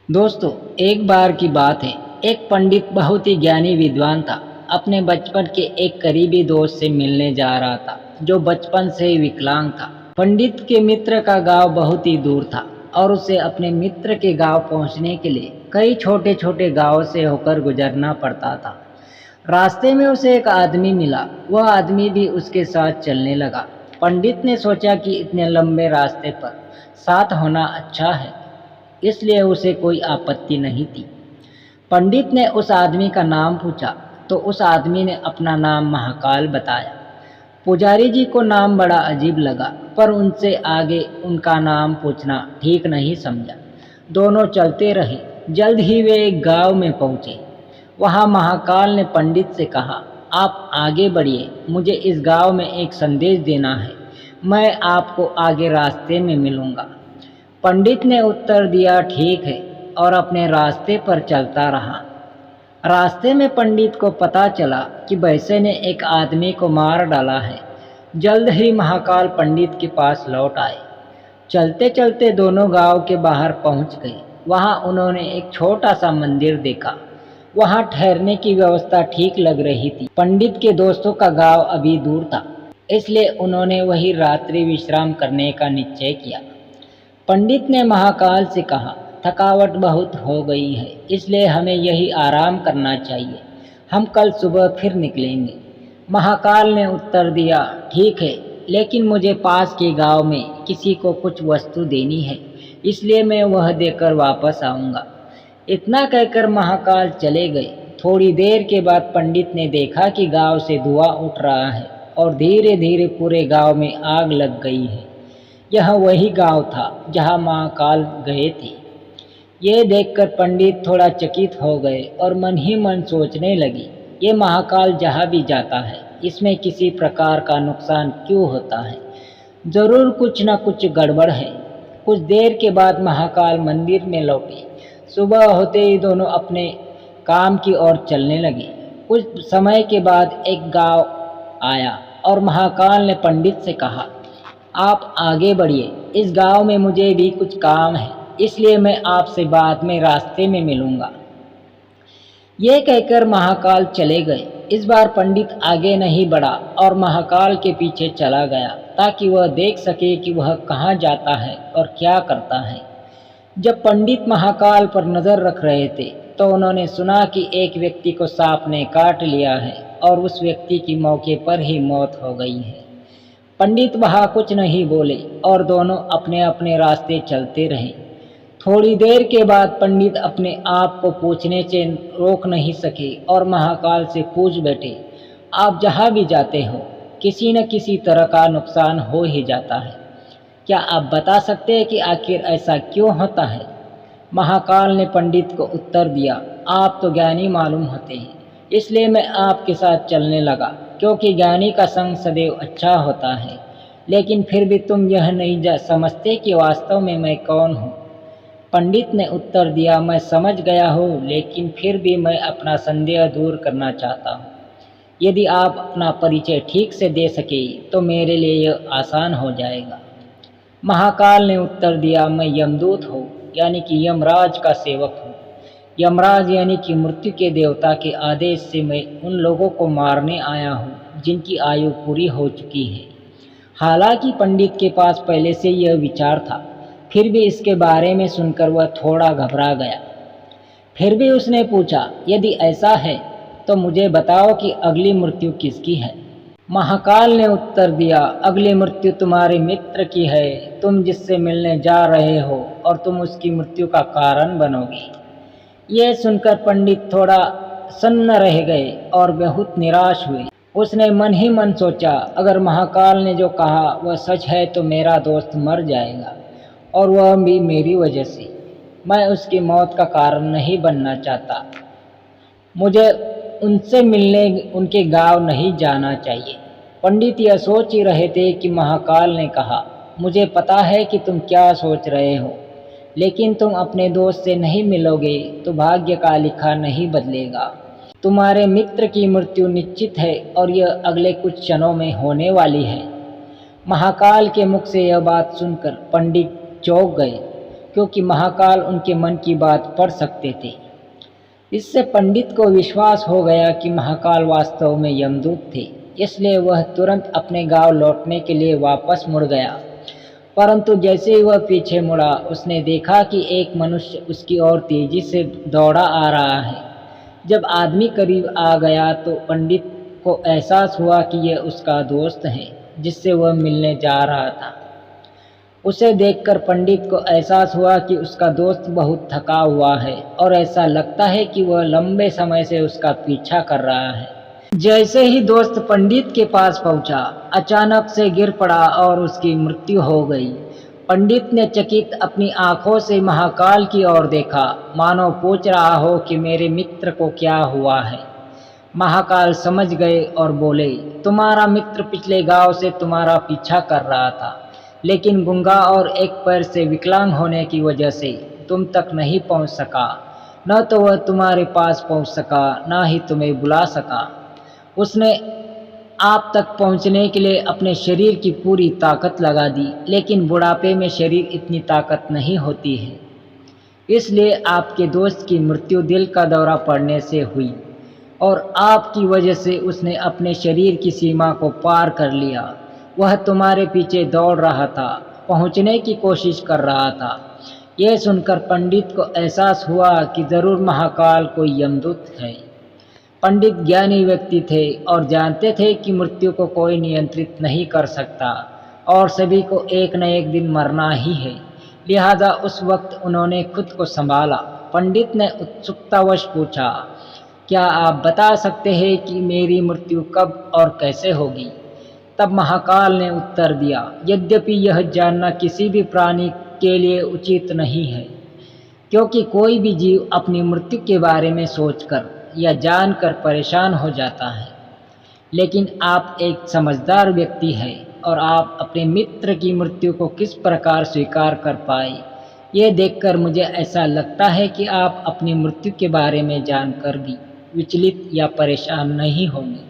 दोस्तों, एक बार की बात है। एक पंडित बहुत ही ज्ञानी विद्वान था। अपने बचपन के एक करीबी दोस्त से मिलने जा रहा था, जो बचपन से ही विकलांग था। पंडित के मित्र का गांव बहुत ही दूर था और उसे अपने मित्र के गांव पहुंचने के लिए कई छोटे छोटे गांवों से होकर गुजरना पड़ता था। रास्ते में उसे एक आदमी मिला। वह आदमी भी उसके साथ चलने लगा। पंडित ने सोचा कि इतने लंबे रास्ते पर साथ होना अच्छा है, इसलिए उसे कोई आपत्ति नहीं थी। पंडित ने उस आदमी का नाम पूछा तो उस आदमी ने अपना नाम महाकाल बताया। पुजारी जी को नाम बड़ा अजीब लगा, पर उनसे आगे उनका नाम पूछना ठीक नहीं समझा। दोनों चलते रहे। जल्द ही वे एक गांव में पहुंचे। वहां महाकाल ने पंडित से कहा, आप आगे बढ़िए, मुझे इस गांव में एक संदेश देना है। मैं आपको आगे रास्ते में मिलूंगा। पंडित ने उत्तर दिया, ठीक है, और अपने रास्ते पर चलता रहा। रास्ते में पंडित को पता चला कि भैंसे ने एक आदमी को मार डाला है। जल्द ही महाकाल पंडित के पास लौट आए। चलते चलते दोनों गांव के बाहर पहुंच गए। वहां उन्होंने एक छोटा सा मंदिर देखा। वहां ठहरने की व्यवस्था ठीक लग रही थी। पंडित के दोस्तों का गांव अभी दूर था, इसलिए उन्होंने वही रात्रि विश्राम करने का निश्चय किया। पंडित ने महाकाल से कहा, थकावट बहुत हो गई है, इसलिए हमें यही आराम करना चाहिए। हम कल सुबह फिर निकलेंगे। महाकाल ने उत्तर दिया, ठीक है, लेकिन मुझे पास के गांव में किसी को कुछ वस्तु देनी है, इसलिए मैं वह देकर वापस आऊँगा। इतना कहकर महाकाल चले गए। थोड़ी देर के बाद पंडित ने देखा कि गांव से धुआं उठ रहा है और धीरे धीरे पूरे गांव में आग लग गई है। यह वही गांव था जहां महाकाल गए थे। ये देखकर पंडित थोड़ा चकित हो गए और मन ही मन सोचने लगे, ये महाकाल जहाँ भी जाता है, इसमें किसी प्रकार का नुकसान क्यों होता है? जरूर कुछ न कुछ गड़बड़ है। कुछ देर के बाद महाकाल मंदिर में लौटे। सुबह होते ही दोनों अपने काम की ओर चलने लगे। कुछ समय के बाद एक गांव आया और महाकाल ने पंडित से कहा, आप आगे बढ़िए, इस गांव में मुझे भी कुछ काम है, इसलिए मैं आपसे बाद में रास्ते में मिलूंगा। ये कहकर महाकाल चले गए। इस बार पंडित आगे नहीं बढ़ा और महाकाल के पीछे चला गया, ताकि वह देख सके कि वह कहाँ जाता है और क्या करता है। जब पंडित महाकाल पर नजर रख रहे थे, तो उन्होंने सुना कि एक व्यक्ति को सांप ने काट लिया है और उस व्यक्ति की मौके पर ही मौत हो गई है। पंडित वहां कुछ नहीं बोले और दोनों अपने अपने रास्ते चलते रहे। थोड़ी देर के बाद पंडित अपने आप को पूछने से रोक नहीं सके और महाकाल से पूछ बैठे, आप जहां भी जाते हो, किसी न किसी तरह का नुकसान हो ही जाता है। क्या आप बता सकते हैं कि आखिर ऐसा क्यों होता है? महाकाल ने पंडित को उत्तर दिया, आप तो ज्ञानी मालूम होते हैं, इसलिए मैं आपके साथ चलने लगा, क्योंकि ज्ञानी का संग सदैव अच्छा होता है। लेकिन फिर भी तुम यह नहीं समझते कि वास्तव में मैं कौन हूँ। पंडित ने उत्तर दिया, मैं समझ गया हूँ, लेकिन फिर भी मैं अपना संदेह दूर करना चाहता हूँ। यदि आप अपना परिचय ठीक से दे सके तो मेरे लिए यह आसान हो जाएगा। महाकाल ने उत्तर दिया, मैं यमदूत हूँ, यानी कि यमराज का सेवक हूँ। यमराज यानी कि मृत्यु के देवता के आदेश से मैं उन लोगों को मारने आया हूँ जिनकी आयु पूरी हो चुकी है। हालांकि पंडित के पास पहले से यह विचार था, फिर भी इसके बारे में सुनकर वह थोड़ा घबरा गया। फिर भी उसने पूछा, यदि ऐसा है तो मुझे बताओ कि अगली मृत्यु किसकी है? महाकाल ने उत्तर दिया, अगली मृत्यु तुम्हारे मित्र की है। तुम जिससे मिलने जा रहे हो और तुम उसकी मृत्यु का कारण बनोगे। यह सुनकर पंडित थोड़ा सन्न रह गए और बहुत निराश हुए। उसने मन ही मन सोचा, अगर महाकाल ने जो कहा वह सच है तो मेरा दोस्त मर जाएगा, और वह भी मेरी वजह से। मैं उसकी मौत का कारण नहीं बनना चाहता। मुझे उनसे मिलने उनके गांव नहीं जाना चाहिए। पंडित यह सोच ही रहे थे कि महाकाल ने कहा, मुझे पता है कि तुम क्या सोच रहे हो, लेकिन तुम अपने दोस्त से नहीं मिलोगे तो भाग्य का लिखा नहीं बदलेगा। तुम्हारे मित्र की मृत्यु निश्चित है और यह अगले कुछ क्षणों में होने वाली है। महाकाल के मुख से यह बात सुनकर पंडित चौंक गए, क्योंकि महाकाल उनके मन की बात पढ़ सकते थे। इससे पंडित को विश्वास हो गया कि महाकाल वास्तव में यमदूत थे, इसलिए वह तुरंत अपने गांव लौटने के लिए वापस मुड़ गया। परंतु जैसे ही वह पीछे मुड़ा, उसने देखा कि एक मनुष्य उसकी ओर तेजी से दौड़ा आ रहा है। जब आदमी करीब आ गया तो पंडित को एहसास हुआ कि यह उसका दोस्त है, जिससे वह मिलने जा रहा था। उसे देखकर पंडित को एहसास हुआ कि उसका दोस्त बहुत थका हुआ है और ऐसा लगता है कि वह लंबे समय से उसका पीछा कर रहा है। जैसे ही दोस्त पंडित के पास पहुंचा, अचानक से गिर पड़ा और उसकी मृत्यु हो गई। पंडित ने चकित अपनी आंखों से महाकाल की ओर देखा, मानो पूछ रहा हो कि मेरे मित्र को क्या हुआ है। महाकाल समझ गए और बोले, तुम्हारा मित्र पिछले गांव से तुम्हारा पीछा कर रहा था, लेकिन गूंगा और एक पैर से विकलांग होने की वजह से तुम तक नहीं पहुंच सका। न तो वह तुम्हारे पास पहुंच सका, न ही तुम्हें बुला सका। उसने आप तक पहुंचने के लिए अपने शरीर की पूरी ताकत लगा दी, लेकिन बुढ़ापे में शरीर इतनी ताकत नहीं होती है। इसलिए आपके दोस्त की मृत्यु दिल का दौरा पड़ने से हुई और आपकी वजह से उसने अपने शरीर की सीमा को पार कर लिया। वह तुम्हारे पीछे दौड़ रहा था, पहुंचने की कोशिश कर रहा था। यह सुनकर पंडित को एहसास हुआ कि जरूर महाकाल कोई यमदूत है। पंडित ज्ञानी व्यक्ति थे और जानते थे कि मृत्यु को कोई नियंत्रित नहीं कर सकता और सभी को एक न एक दिन मरना ही है। लिहाजा उस वक्त उन्होंने खुद को संभाला। पंडित ने उत्सुकतावश पूछा, क्या आप बता सकते हैं कि मेरी मृत्यु कब और कैसे होगी? तब महाकाल ने उत्तर दिया, यद्यपि यह जानना किसी भी प्राणी के लिए उचित नहीं है, क्योंकि कोई भी जीव अपनी मृत्यु के बारे में सोचकर या जानकर परेशान हो जाता है। लेकिन आप एक समझदार व्यक्ति हैं और आप अपने मित्र की मृत्यु को किस प्रकार स्वीकार कर पाए, ये देखकर मुझे ऐसा लगता है कि आप अपनी मृत्यु के बारे में जानकर भी विचलित या परेशान नहीं होंगे।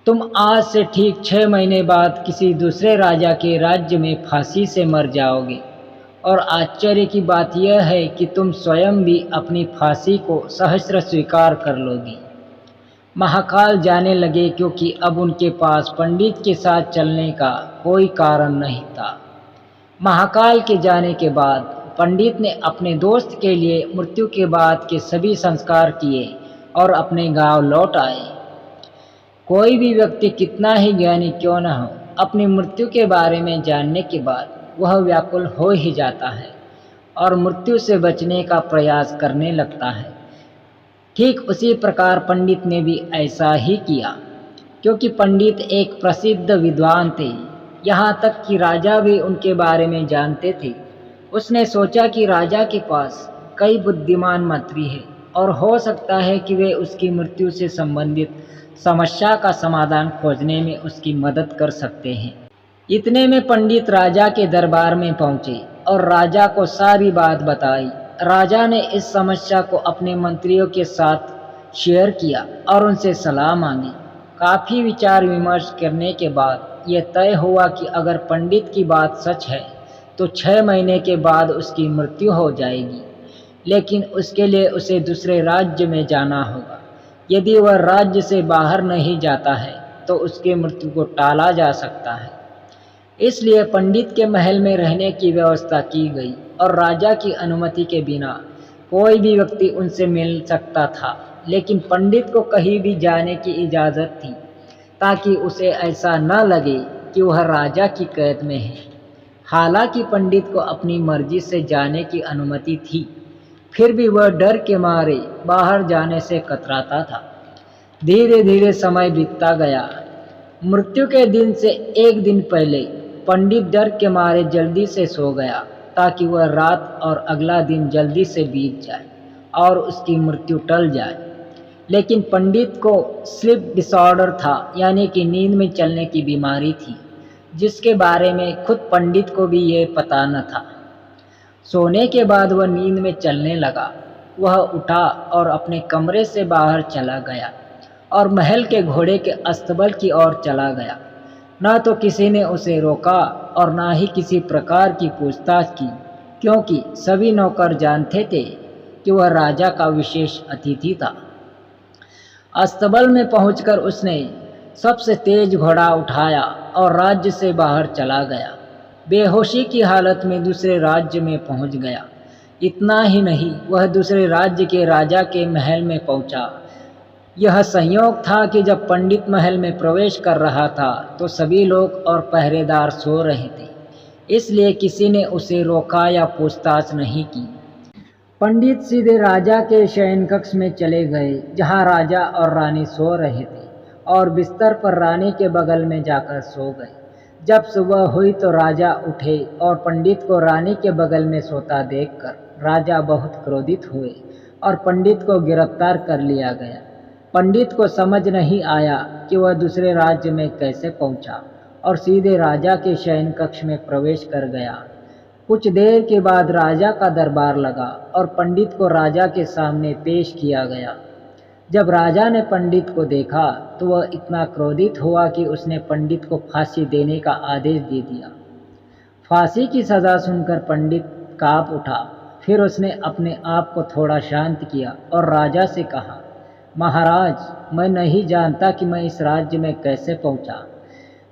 तुम आज से ठीक 6 महीने बाद किसी दूसरे राजा के राज्य में फांसी से मर जाओगे और आश्चर्य की बात यह है कि तुम स्वयं भी अपनी फांसी को सहस्र स्वीकार कर लोगी। महाकाल जाने लगे, क्योंकि अब उनके पास पंडित के साथ चलने का कोई कारण नहीं था। महाकाल के जाने के बाद पंडित ने अपने दोस्त के लिए मृत्यु के बाद के सभी संस्कार किए और अपने गांव लौट आए। कोई भी व्यक्ति कितना ही ज्ञानी क्यों न हो, अपनी मृत्यु के बारे में जानने के बाद वह व्याकुल हो ही जाता है और मृत्यु से बचने का प्रयास करने लगता है। ठीक उसी प्रकार पंडित ने भी ऐसा ही किया, क्योंकि पंडित एक प्रसिद्ध विद्वान थे। यहाँ तक कि राजा भी उनके बारे में जानते थे। उसने सोचा कि राजा के पास कई बुद्धिमान मंत्री हैं और हो सकता है कि वे उसकी मृत्यु से संबंधित समस्या का समाधान खोजने में उसकी मदद कर सकते हैं। इतने में पंडित राजा के दरबार में पहुंचे और राजा को सारी बात बताई। राजा ने इस समस्या को अपने मंत्रियों के साथ शेयर किया और उनसे सलाह मांगी। काफ़ी विचार विमर्श करने के बाद यह तय हुआ कि अगर पंडित की बात सच है तो 6 महीने के बाद उसकी मृत्यु हो जाएगी, लेकिन उसके लिए उसे दूसरे राज्य में जाना होगा। यदि वह राज्य से बाहर नहीं जाता है तो उसकी मृत्यु को टाला जा सकता है। इसलिए पंडित के महल में रहने की व्यवस्था की गई और राजा की अनुमति के बिना कोई भी व्यक्ति उनसे मिल सकता था, लेकिन पंडित को कहीं भी जाने की इजाज़त थी ताकि उसे ऐसा न लगे कि वह राजा की कैद में है। हालांकि पंडित को अपनी मर्जी से जाने की अनुमति थी, फिर भी वह डर के मारे बाहर जाने से कतराता था। धीरे धीरे समय बीतता गया। मृत्यु के दिन से एक दिन पहले पंडित डर के मारे जल्दी से सो गया ताकि वह रात और अगला दिन जल्दी से बीत जाए और उसकी मृत्यु टल जाए। लेकिन पंडित को स्लीप डिसऑर्डर था, यानी कि नींद में चलने की बीमारी थी, जिसके बारे में खुद पंडित को भी ये पता न था। सोने के बाद वह नींद में चलने लगा। वह उठा और अपने कमरे से बाहर चला गया और महल के घोड़े के अस्तबल की ओर चला गया। न तो किसी ने उसे रोका और न ही किसी प्रकार की पूछताछ की। क्योंकि सभी नौकर जानते थे कि वह राजा का विशेष अतिथि था। अस्तबल में पहुंचकर उसने सबसे तेज घोड़ा उठाया और राज्य से बाहर चला गया। बेहोशी की हालत में दूसरे राज्य में पहुंच गया। इतना ही नहीं, वह दूसरे राज्य के राजा के महल में पहुंचा। यह संयोग था कि जब पंडित महल में प्रवेश कर रहा था तो सभी लोग और पहरेदार सो रहे थे, इसलिए किसी ने उसे रोका या पूछताछ नहीं की। पंडित सीधे राजा के शयन कक्ष में चले गए, जहां राजा और रानी सो रहे थे, और बिस्तर पर रानी के बगल में जाकर सो गए। जब सुबह हुई तो राजा उठे और पंडित को रानी के बगल में सोता देखकर राजा बहुत क्रोधित हुए और पंडित को गिरफ्तार कर लिया गया। पंडित को समझ नहीं आया कि वह दूसरे राज्य में कैसे पहुंचा और सीधे राजा के शयन कक्ष में प्रवेश कर गया। कुछ देर के बाद राजा का दरबार लगा और पंडित को राजा के सामने पेश किया गया। जब राजा ने पंडित को देखा तो वह इतना क्रोधित हुआ कि उसने पंडित को फांसी देने का आदेश दे दिया। फांसी की सज़ा सुनकर पंडित काँप उठा। फिर उसने अपने आप को थोड़ा शांत किया और राजा से कहा, महाराज, मैं नहीं जानता कि मैं इस राज्य में कैसे पहुंचा।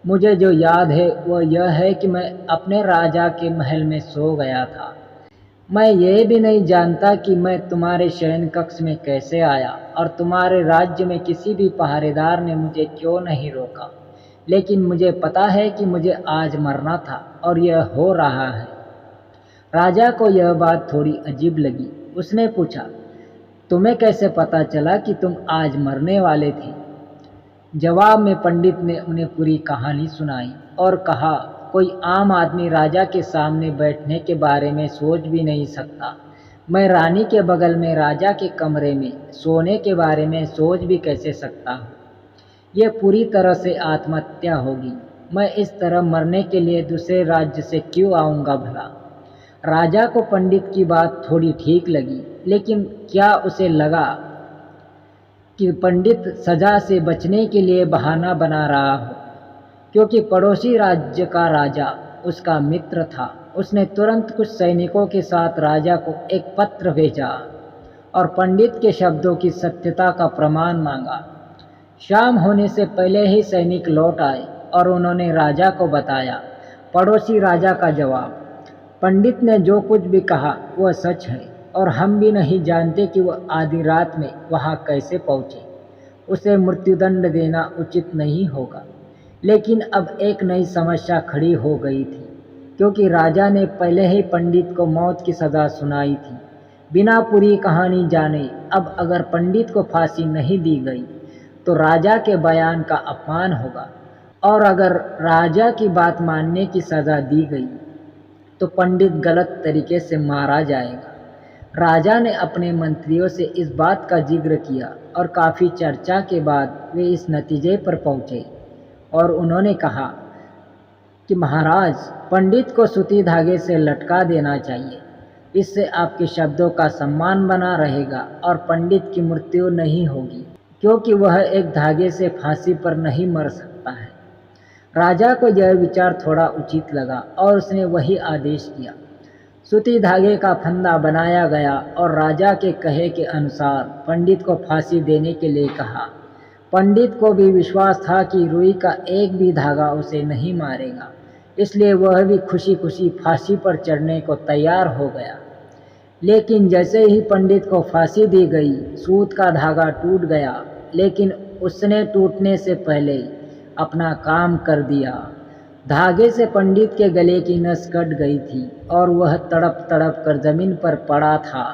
मुझे जो याद है वह यह है कि मैं अपने राजा के महल में सो गया था। मैं ये भी नहीं जानता कि मैं तुम्हारे शयन कक्ष में कैसे आया और तुम्हारे राज्य में किसी भी पहरेदार ने मुझे क्यों नहीं रोका। लेकिन मुझे पता है कि मुझे आज मरना था और यह हो रहा है। राजा को यह बात थोड़ी अजीब लगी। उसने पूछा, तुम्हें कैसे पता चला कि तुम आज मरने वाले थे? जवाब में पंडित ने उन्हें पूरी कहानी सुनाई और कहा, कोई आम आदमी राजा के सामने बैठने के बारे में सोच भी नहीं सकता। मैं रानी के बगल में राजा के कमरे में सोने के बारे में सोच भी कैसे सकता हूँ? यह पूरी तरह से आत्महत्या होगी। मैं इस तरह मरने के लिए दूसरे राज्य से क्यों आऊँगा भला? राजा को पंडित की बात थोड़ी ठीक लगी, लेकिन क्या उसे लगा कि पंडित सजा से बचने के लिए बहाना बना रहा हो? क्योंकि पड़ोसी राज्य का राजा उसका मित्र था। उसने तुरंत कुछ सैनिकों के साथ राजा को एक पत्र भेजा और पंडित के शब्दों की सत्यता का प्रमाण मांगा। शाम होने से पहले ही सैनिक लौट आए और उन्होंने राजा को बताया पड़ोसी राजा का जवाब। पंडित ने जो कुछ भी कहा वह सच है और हम भी नहीं जानते कि वह आधी रात में वहाँ कैसे पहुँचे। उसे मृत्युदंड देना उचित नहीं होगा। लेकिन अब एक नई समस्या खड़ी हो गई थी, क्योंकि राजा ने पहले ही पंडित को मौत की सज़ा सुनाई थी। बिना पूरी कहानी जाने अब अगर पंडित को फांसी नहीं दी गई तो राजा के बयान का अपमान होगा, और अगर राजा की बात मानने की सज़ा दी गई तो पंडित गलत तरीके से मारा जाएगा। राजा ने अपने मंत्रियों से इस बात का जिक्र किया और काफ़ी चर्चा के बाद वे इस नतीजे पर पहुँचे और उन्होंने कहा कि महाराज, पंडित को सूती धागे से लटका देना चाहिए। इससे आपके शब्दों का सम्मान बना रहेगा और पंडित की मृत्यु नहीं होगी, क्योंकि वह एक धागे से फांसी पर नहीं मर सकता है। राजा को यह विचार थोड़ा उचित लगा और उसने वही आदेश किया। सूती धागे का फंदा बनाया गया और राजा के कहे के अनुसार पंडित को फांसी देने के लिए कहा। पंडित को भी विश्वास था कि रुई का एक भी धागा उसे नहीं मारेगा, इसलिए वह भी खुशी खुशी फांसी पर चढ़ने को तैयार हो गया। लेकिन जैसे ही पंडित को फांसी दी गई, सूत का धागा टूट गया, लेकिन उसने टूटने से पहले अपना काम कर दिया। धागे से पंडित के गले की नस कट गई थी और वह तड़प तड़प कर जमीन पर पड़ा था।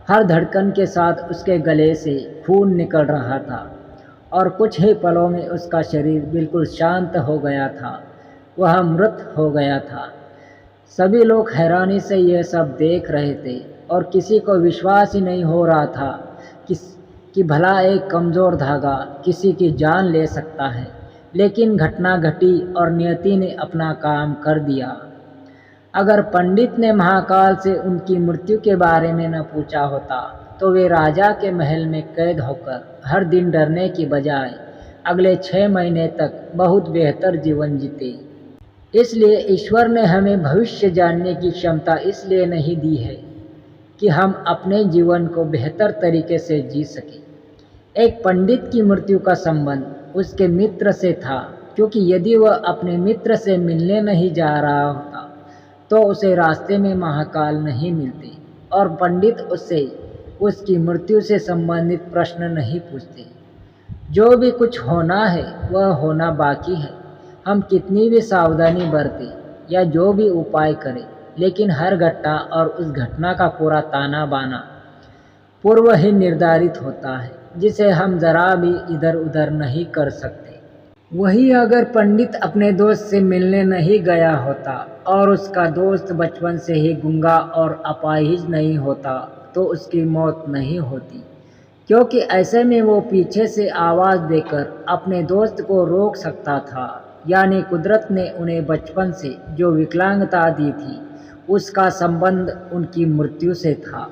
हर धड़कन के साथ उसके गले से खून निकल रहा था और कुछ ही पलों में उसका शरीर बिल्कुल शांत हो गया था। वह मृत हो गया था। सभी लोग हैरानी से यह सब देख रहे थे और किसी को विश्वास ही नहीं हो रहा था कि भला एक कमज़ोर धागा किसी की जान ले सकता है। लेकिन घटना घटी और नियति ने अपना काम कर दिया। अगर पंडित ने महाकाल से उनकी मृत्यु के बारे में न पूछा होता तो वे राजा के महल में कैद होकर हर दिन डरने की बजाय अगले 6 महीने तक बहुत बेहतर जीवन जीते। इसलिए ईश्वर ने हमें भविष्य जानने की क्षमता इसलिए नहीं दी है कि हम अपने जीवन को बेहतर तरीके से जी सकें। एक पंडित की मृत्यु का संबंध उसके मित्र से था, क्योंकि यदि वह अपने मित्र से मिलने नहीं जा रहा होता तो उसे रास्ते में महाकाल नहीं मिलते और पंडित उससे उसकी मृत्यु से संबंधित प्रश्न नहीं पूछते। जो भी कुछ होना है वह होना बाकी है। हम कितनी भी सावधानी बरतें या जो भी उपाय करें, लेकिन हर घटना और उस घटना का पूरा ताना बाना पूर्व ही निर्धारित होता है, जिसे हम जरा भी इधर उधर नहीं कर सकते। वही अगर पंडित अपने दोस्त से मिलने नहीं गया होता और उसका दोस्त बचपन से ही गूंगा और अपाहिज नहीं होता तो उसकी मौत नहीं होती, क्योंकि ऐसे में वो पीछे से आवाज़ देकर अपने दोस्त को रोक सकता था। यानी कुदरत ने उन्हें बचपन से जो विकलांगता दी थी उसका संबंध उनकी मृत्यु से था।